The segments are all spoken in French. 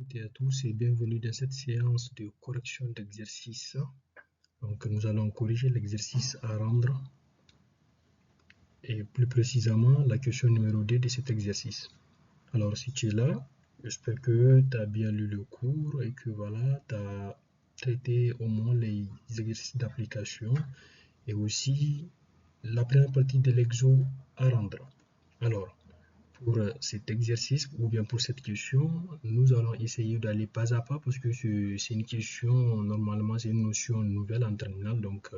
toutes et à tous et bienvenue dans cette séance de correction d'exercice. Donc nous allons corriger l'exercice à rendre et plus précisément la question numéro 2 de cet exercice. Alors si tu es là, j'espère que tu as bien lu le cours et que voilà, tu as traité au moins les exercices d'application et aussi la première partie de l'exo à rendre. Alors, pour cet exercice ou bien pour cette question, nous allons essayer d'aller pas à pas parce que c'est une question, normalement c'est une notion nouvelle en terminale, donc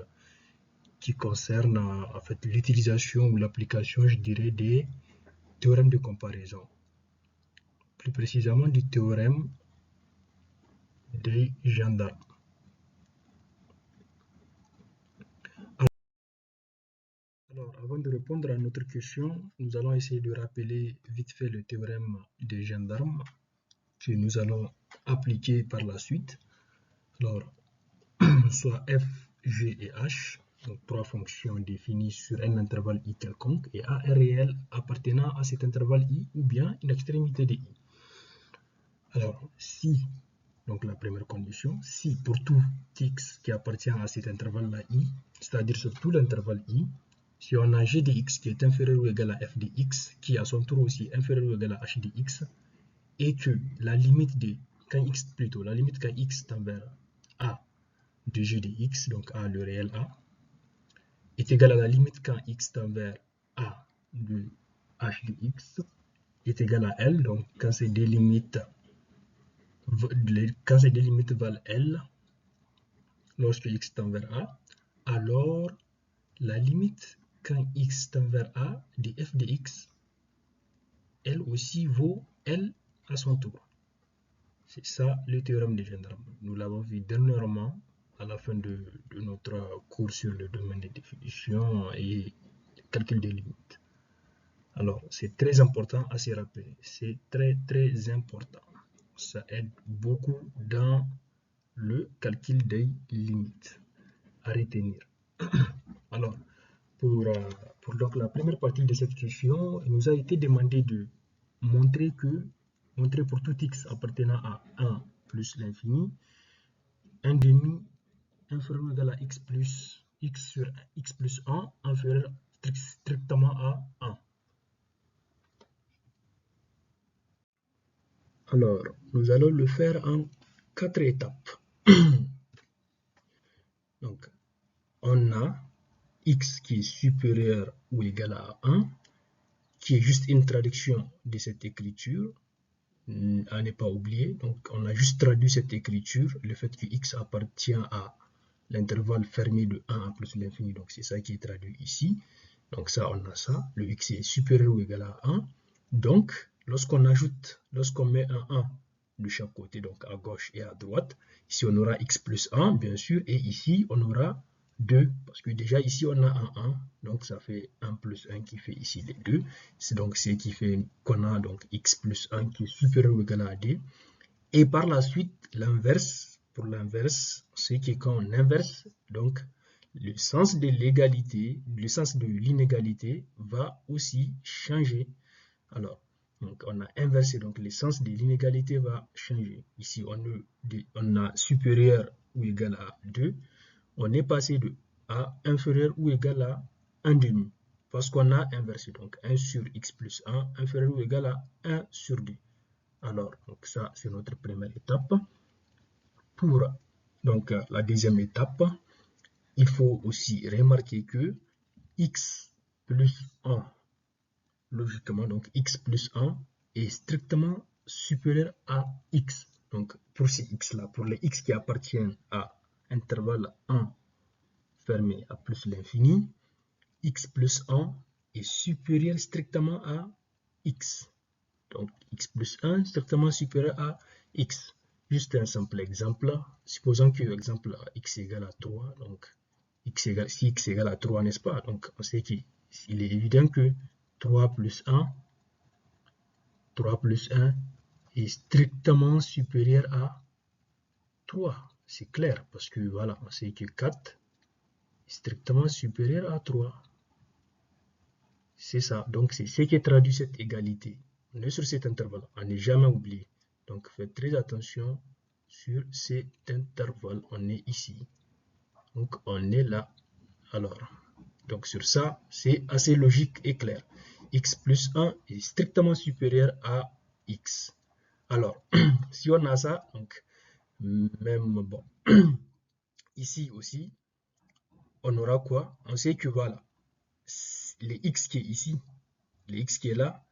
qui concerne en fait l'utilisation ou l'application, je dirais, des théorèmes de comparaison. Plus précisément du théorème des gendarmes. Alors, avant de répondre à notre question, nous allons essayer de rappeler vite fait le théorème des gendarmes que nous allons appliquer par la suite. Alors, soit f, g et h, donc trois fonctions définies sur un intervalle i quelconque, et a un réel appartenant à cet intervalle i ou bien une extrémité de i. Alors, si, donc la première condition, si pour tout x qui appartient à cet intervalle-là i, c'est-à-dire sur tout l'intervalle i, si on a g de x qui est inférieur ou égal à f de x, qui est à son tour aussi inférieur ou égal à h de x, et que la limite de, quand x tend vers a de g de x, donc a le réel a, est égal à la limite quand x tend vers a de h de x est égal à L, donc quand ces deux limites valent L, lorsque x tend vers a, alors la limite quand x tend vers a de f de x, elle aussi vaut L à son tour. C'est ça le théorème des gendarmes. Nous l'avons vu dernièrement à la fin de notre cours sur le domaine des définitions et calcul des limites. Alors, c'est très important à se rappeler. C'est très important. Ça aide beaucoup dans le calcul des limites à retenir. Alors, pour donc la première partie de cette question, il nous a été demandé de montrer pour tout x appartenant à 1 plus l'infini, 1 demi inférieur ou égal à x sur x plus 1 inférieur strictement à 1. Alors, nous allons le faire en 4 étapes. Donc, on a x qui est supérieur ou égal à 1, qui est juste une traduction de cette écriture, à ne pas oublier. Donc, on a juste traduit cette écriture, le fait que x appartient à l'intervalle fermé de 1 à plus l'infini, donc c'est ça qui est traduit ici. Donc ça, on a ça, le x est supérieur ou égal à 1. Donc, lorsqu'on met un 1 de chaque côté, donc à gauche et à droite, ici on aura x plus 1, bien sûr, et ici on aura 2, parce que déjà ici on a un 1, donc ça fait 1 plus 1 qui fait ici les 2. C'est donc ce qui fait qu'on a donc x plus 1 qui est supérieur ou égal à 2. Et par la suite, l'inverse, pour l'inverse, c'est que quand on inverse, donc le sens de l'égalité, le sens de l'inégalité va aussi changer. Alors, donc on a inversé, donc le sens de l'inégalité va changer. Ici, on a supérieur ou égal à 2. On est passé de a inférieur ou égal à 1 demi. Parce qu'on a inversé, donc 1 sur x plus 1 inférieur ou égal à 1 sur 2. Alors, donc ça, c'est notre première étape. Pour donc, la deuxième étape, il faut aussi remarquer que x plus 1, logiquement, donc x plus 1 est strictement supérieur à x. Donc, pour ces x-là, pour les x qui appartiennent à intervalle 1 fermé à plus l'infini, x plus 1 est supérieur strictement à x. Donc, x plus 1 strictement supérieur à x. Juste un simple exemple. Supposons que, exemple, x égale à 3. Donc, si x égale à 3, n'est-ce pas? Donc, on sait qu'il est évident que 3 plus 1 est strictement supérieur à 3. C'est clair, parce que voilà, on sait que 4 est strictement supérieur à 3. C'est ça. Donc, c'est ce qui traduit cette égalité. On est sur cet intervalle. On n'est jamais oublié. Donc faites très attention sur cet intervalle. On est ici. Donc on est là. Alors, donc sur ça, c'est assez logique et clair. X plus 1 est strictement supérieur à X. Alors, si on a ça, donc même bon, ici aussi, on aura quoi? On sait que voilà, les X qui est ici, le X qui est là,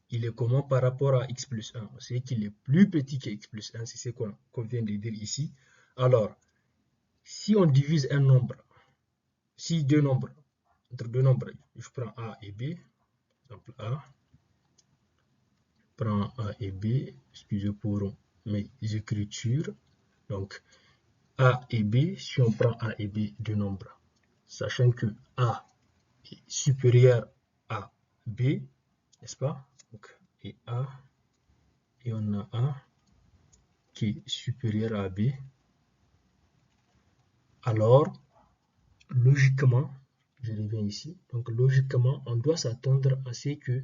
il est comment par rapport à X plus 1? On sait qu'il est plus petit que X plus 1, c'est ce qu'on vient de dire ici. Alors, si on divise un nombre, si deux nombres, entre deux nombres, je prends A et B, exemple A, je prends A et B, excusez pour mes écritures, donc A et B, si on prend A et B, deux nombres, sachant que A est supérieur à B, n'est-ce pas? Donc, et A, et on a A qui est supérieur à B, alors logiquement, je reviens ici, donc logiquement, on doit s'attendre à ce que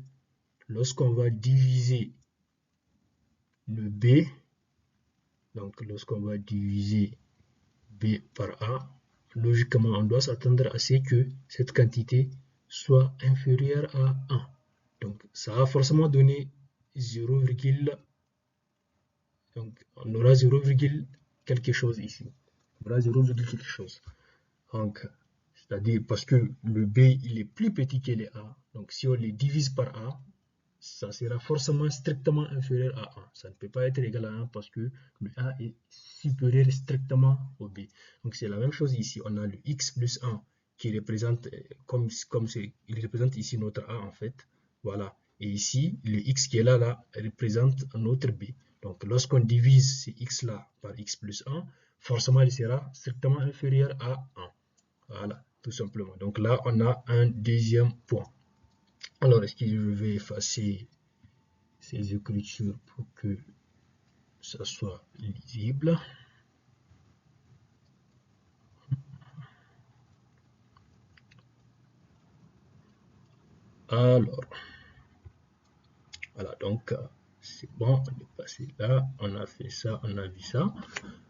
lorsqu'on va diviser le B, donc lorsqu'on va diviser B par A, logiquement, on doit s'attendre à ce que cette quantité soit inférieure à 1. Donc, ça va forcément donner 0, donc on aura 0, quelque chose ici. On aura 0, quelque chose. Donc, c'est-à-dire parce que le B, il est plus petit que le A. Donc, si on les divise par A, ça sera forcément strictement inférieur à 1. Ça ne peut pas être égal à 1 parce que le A est supérieur strictement au B. Donc, c'est la même chose ici. On a le X plus 1 qui représente, il représente ici notre A en fait. Voilà. Et ici, le X qui est là représente notre B. Donc, lorsqu'on divise ces X là par X plus 1, forcément, il sera strictement inférieur à 1. Voilà, tout simplement. Donc là, on a un deuxième point. Alors, est-ce que je vais effacer ces écritures pour que ça soit lisible? Alors, voilà, donc c'est bon, on est passé là, on a fait ça, on a vu ça.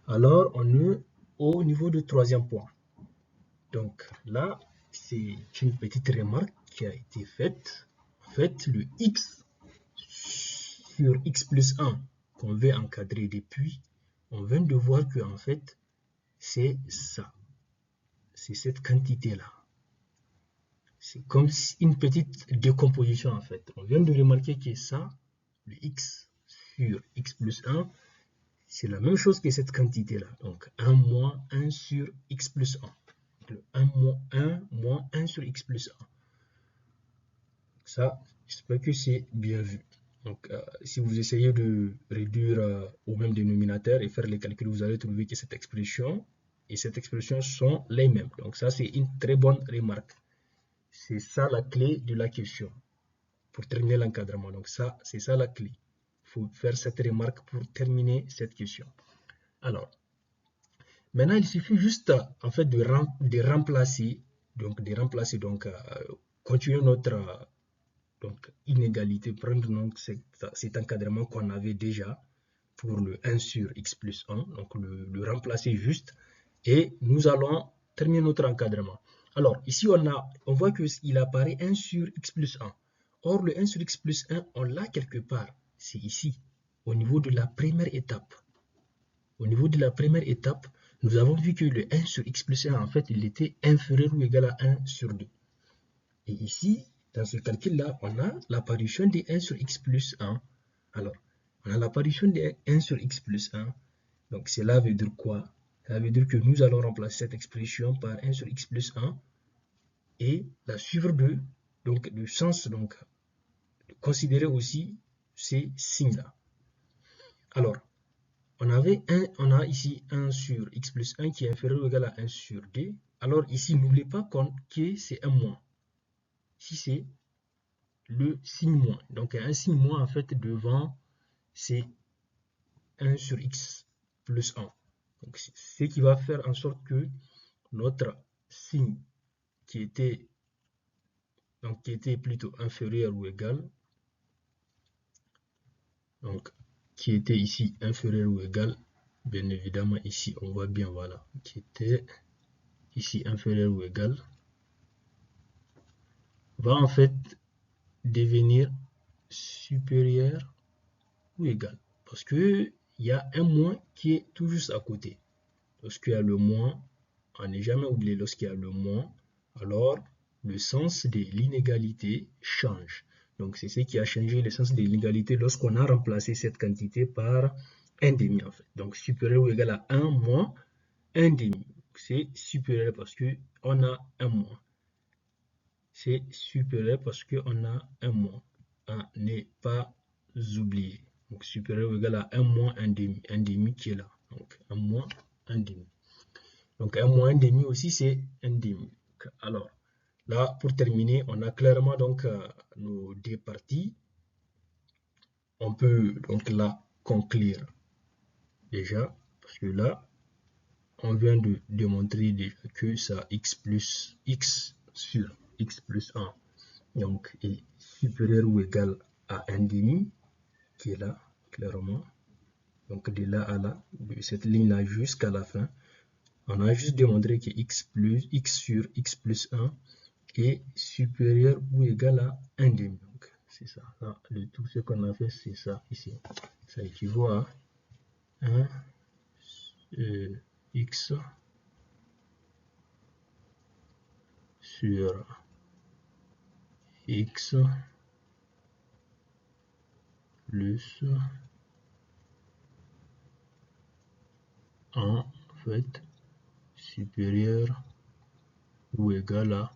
Alors, on est au niveau du troisième point. Donc là, c'est une petite remarque qui a été faite. En fait, le X sur X plus 1 qu'on veut encadrer depuis, on vient de voir que en fait, c'est ça. C'est cette quantité-là. C'est comme une petite décomposition en fait. On vient de remarquer que ça, le X sur X plus 1, c'est la même chose que cette quantité-là. Donc 1 moins 1 sur X plus 1. Le 1 moins 1 sur X plus 1. Ça, j'espère que c'est bien vu. Donc, si vous essayez de réduire au même dénominateur et faire les calculs, vous allez trouver que cette expression et cette expression sont les mêmes. Donc, ça, c'est une très bonne remarque. C'est ça la clé de la question pour terminer l'encadrement. Donc, ça, c'est ça la clé. Il faut faire cette remarque pour terminer cette question. Alors, maintenant, il suffit juste en fait de remplacer, continuer notre donc inégalité, prendre donc cet encadrement qu'on avait déjà pour le 1 sur x plus 1, donc le remplacer juste, et nous allons terminer notre encadrement. Alors ici on voit qu'il apparaît 1 sur x plus 1. Or le 1 sur x plus 1, on l'a quelque part, c'est ici, au niveau de la première étape. Au niveau de la première étape, nous avons vu que le 1 sur x plus 1, en fait, il était inférieur ou égal à 1 sur 2. Et ici, dans ce calcul-là, on a l'apparition de 1 sur x plus 1. Alors, on a l'apparition de 1 sur x plus 1. Donc, cela veut dire quoi? Ça veut dire que nous allons remplacer cette expression par 1 sur x plus 1 et la suivre du sens, donc, de considérer aussi ces signes-là. Alors, on a ici 1 sur x plus 1 qui est inférieur ou égal à 1 sur 2. Alors, ici, n'oubliez pas que c'est un moins. Si c'est le signe moins. Donc un signe moins en fait devant c'est 1 sur x plus 1. Donc ce qui va faire en sorte que notre signe qui était plutôt inférieur ou égal, donc qui était ici inférieur ou égal, bien évidemment ici on voit bien, voilà, qui était ici inférieur ou égal, va en fait devenir supérieur ou égal. Parce que il y a un moins qui est tout juste à côté. Lorsqu'il y a le moins, on n'est jamais oublié, lorsqu'il y a le moins, alors le sens de l'inégalité change. Donc c'est ce qui a changé le sens de l'inégalité lorsqu'on a remplacé cette quantité par 1,5 en fait. Donc supérieur ou égal à 1 moins 1,5. C'est supérieur parce qu'on a un moins. C'est supérieur parce qu'on a un moins. À ne pas oublier. Donc supérieur ou égal à 1 moins 1,5. 1,5 qui est là. Donc 1 moins 1,5. Donc 1 moins 1,5 aussi c'est 1,5. Alors là pour terminer, on a clairement donc nos deux parties. On peut donc là conclure déjà parce que là on vient de démontrer déjà que ça x plus x sur x plus 1 donc est supérieur ou égal à 1,5 qui est là clairement. Donc de là à là, de cette ligne là jusqu'à la fin, on a juste démontré que x sur x plus 1 est supérieur ou égal à 1,5. Donc c'est ça. Là, de tout ce qu'on a fait, c'est ça ici. Ça équivaut à 1 x sur x plus 1 en fait supérieur ou égal à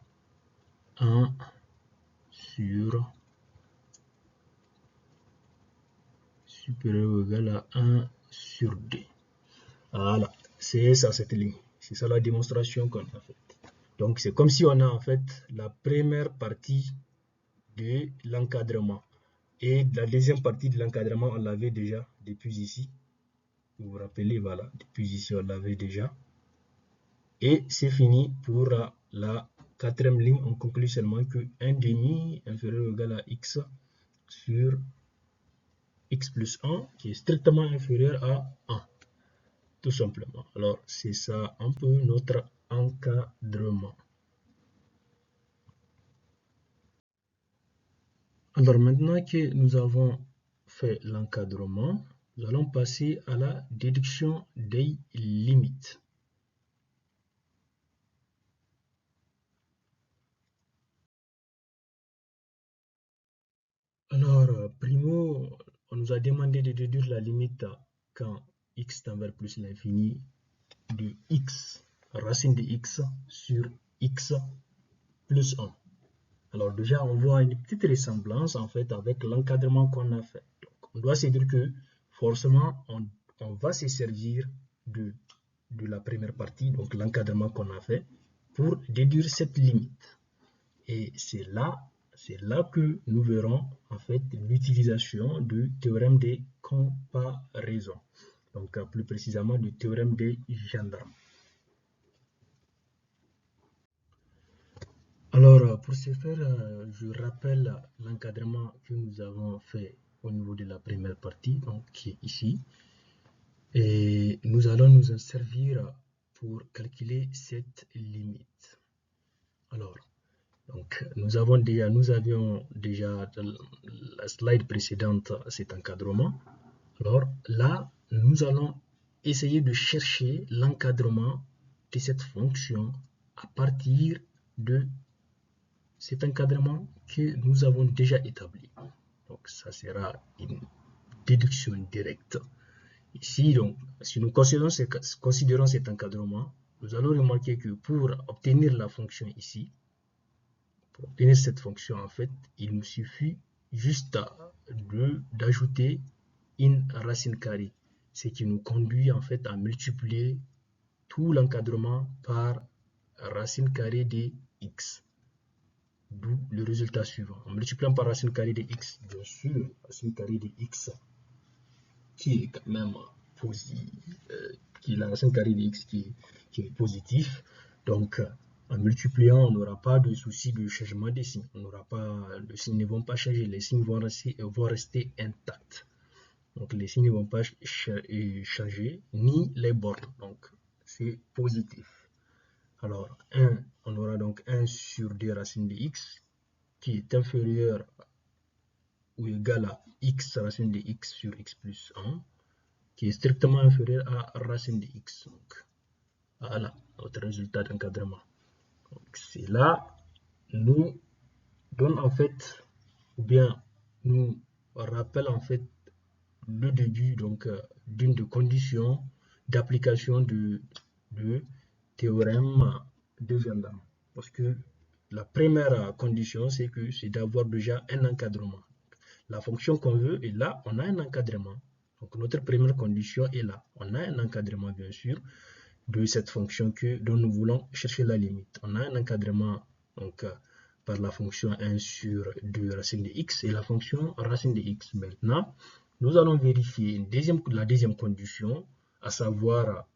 1 sur supérieur ou égal à 1 sur 2. Voilà, c'est ça cette ligne. C'est ça la démonstration qu'on a faite. Donc c'est comme si on a en fait la première partie de l'encadrement. Et la deuxième partie de l'encadrement, on l'avait déjà depuis ici. Vous vous rappelez, voilà, depuis ici, on l'avait déjà. Et c'est fini pour la quatrième ligne. On conclut seulement que 1,5 inférieur ou égal à x sur x plus 1 qui est strictement inférieur à 1. Tout simplement. Alors, c'est ça un peu notre encadrement. Alors, maintenant que nous avons fait l'encadrement, nous allons passer à la déduction des limites. Alors, primo, on nous a demandé de déduire la limite quand x tend vers plus l'infini de x, racine de x sur x plus 1. Alors déjà, on voit une petite ressemblance en fait avec l'encadrement qu'on a fait. Donc, on doit se dire que forcément, on va se servir de la première partie, donc l'encadrement qu'on a fait, pour déduire cette limite. Et c'est là que nous verrons en fait l'utilisation du théorème de comparaison. Donc plus précisément du théorème des gendarmes. Alors, pour ce faire, je rappelle l'encadrement que nous avons fait au niveau de la première partie, donc qui est ici. Et nous allons nous en servir pour calculer cette limite. Alors, donc, nous avions déjà dans la slide précédente cet encadrement. Alors là, nous allons essayer de chercher l'encadrement de cette fonction à partir de cet encadrement que nous avons déjà établi. Donc ça sera une déduction directe. Ici, donc, si nous considérons cet encadrement, nous allons remarquer que pour obtenir la fonction ici, pour obtenir cette fonction, en fait, il nous suffit juste d'ajouter une racine carrée, ce qui nous conduit en fait à multiplier tout l'encadrement par racine carrée de x. D'où le résultat suivant. En multipliant par racine carrée de x, bien sûr, racine carrée de x qui est quand même qui est la racine carrée de x qui est positif. Donc, en multipliant, on n'aura pas de souci de changement des signes. On n'aura pas, les signes ne vont pas changer, les signes vont rester intacts. Donc les signes ne vont pas changer, ni les bornes. Donc c'est positif. Alors 1, on aura donc 1 sur 2 racine de x qui est inférieur ou égal à x racine de x sur x plus 1, qui est strictement inférieur à racine de x. Donc voilà notre résultat d'encadrement. C'est là, nous donne en fait, ou bien nous rappelle en fait le début donc d'une des conditions d'application de théorème de gendarme. Parce que la première condition, c'est que c'est d'avoir déjà un encadrement. La fonction qu'on veut est là, on a un encadrement. Donc notre première condition est là. On a un encadrement bien sûr de cette fonction dont nous voulons chercher la limite. On a un encadrement donc par la fonction 1 sur 2 racine de x et la fonction racine de x. Maintenant, nous allons vérifier la deuxième condition, à savoir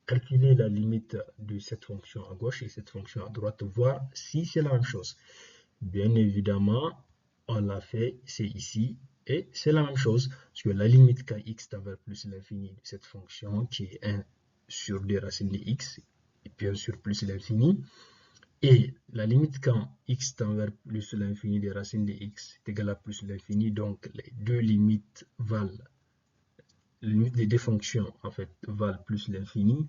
calculer la limite de cette fonction à gauche et cette fonction à droite, voir si c'est la même chose. Bien évidemment, on l'a fait, c'est ici, et c'est la même chose, parce que la limite kx tend vers plus l'infini de cette fonction, qui est 1 sur 2 racines de x, et bien sûr plus l'infini, et la limite quand x tend vers plus l'infini des racines de x est égal à plus l'infini, donc les deux limites valent, les limites des deux fonctions en fait valent plus l'infini.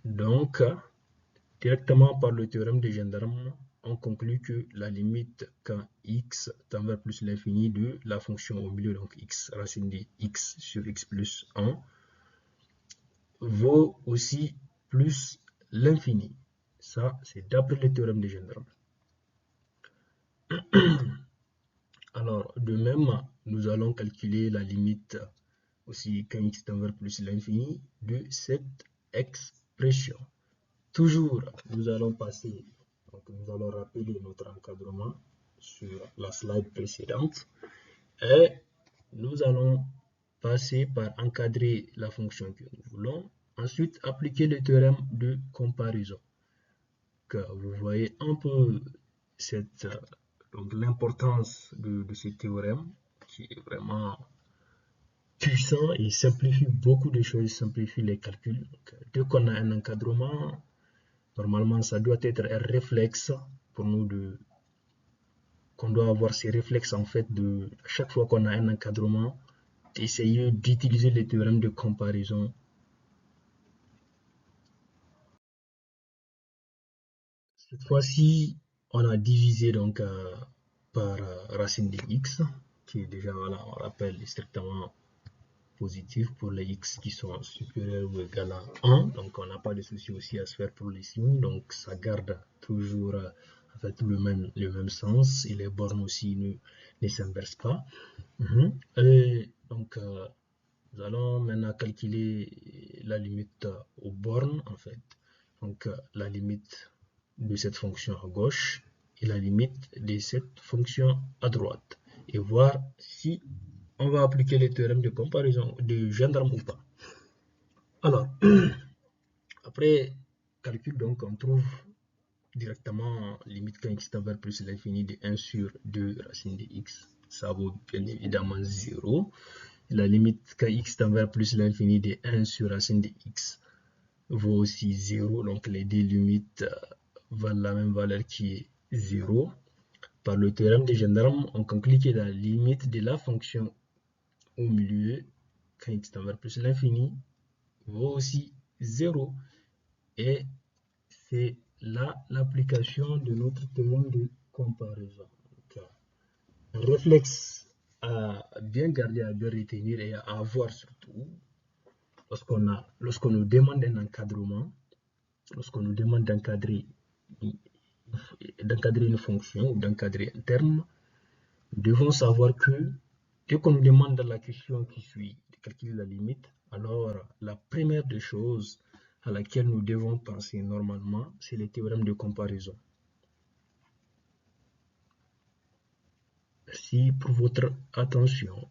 Donc, directement par le théorème de gendarme, on conclut que la limite quand x tend vers plus l'infini de la fonction au milieu, donc x racine de x sur x plus 1, vaut aussi plus l'infini. Ça, c'est d'après le théorème de gendarme. Alors, de même, nous allons calculer la limite aussi quand x tend vers plus l'infini de cette expression. Toujours, nous allons passer, donc nous allons rappeler notre encadrement sur la slide précédente et nous allons passer par encadrer la fonction que nous voulons, ensuite appliquer le théorème de comparaison. Vous voyez un peu l'importance de ce théorème qui est vraiment puissant et simplifie beaucoup de choses, simplifie les calculs. Donc, dès qu'on a un encadrement, normalement, ça doit être un réflexe pour nous qu'on doit avoir ces réflexes en fait de chaque fois qu'on a un encadrement, d'essayer d'utiliser les théorèmes de comparaison. Cette fois-ci, on a divisé donc par racine de x, qui est déjà, voilà, on rappelle, strictement positif pour les x qui sont supérieurs ou égal à 1. Donc on n'a pas de souci aussi à se faire pour les signes. Donc ça garde toujours en fait le même sens et les bornes aussi ne s'inversent pas. Et donc nous allons maintenant calculer la limite aux bornes en fait. Donc la limite de cette fonction à gauche et la limite de cette fonction à droite. Et voir si on va appliquer les théorèmes de comparaison de gendarme ou pas. Alors, après calcul, donc, on trouve directement limite quand x tend vers plus l'infini de 1 sur 2 racine de x. Ça vaut bien évidemment 0. La limite quand x tend vers plus l'infini de 1 sur racine de x vaut aussi 0. Donc, les deux limites valent la même valeur qui est 0. Par le théorème de gendarme, on conclut que la limite de la fonction au milieu, quand x tend vers plus l'infini, vaut aussi 0. Et c'est là l'application de notre théorème de comparaison. Donc, un réflexe à bien garder, à bien retenir et à avoir surtout, lorsqu'on nous demande un encadrement, lorsqu'on nous demande d'encadrer une fonction ou d'encadrer un terme, nous devons savoir que dès qu'on nous demande dans la question qui suit de calculer la limite, alors la première des choses à laquelle nous devons penser normalement, c'est le théorème de comparaison. Merci pour votre attention.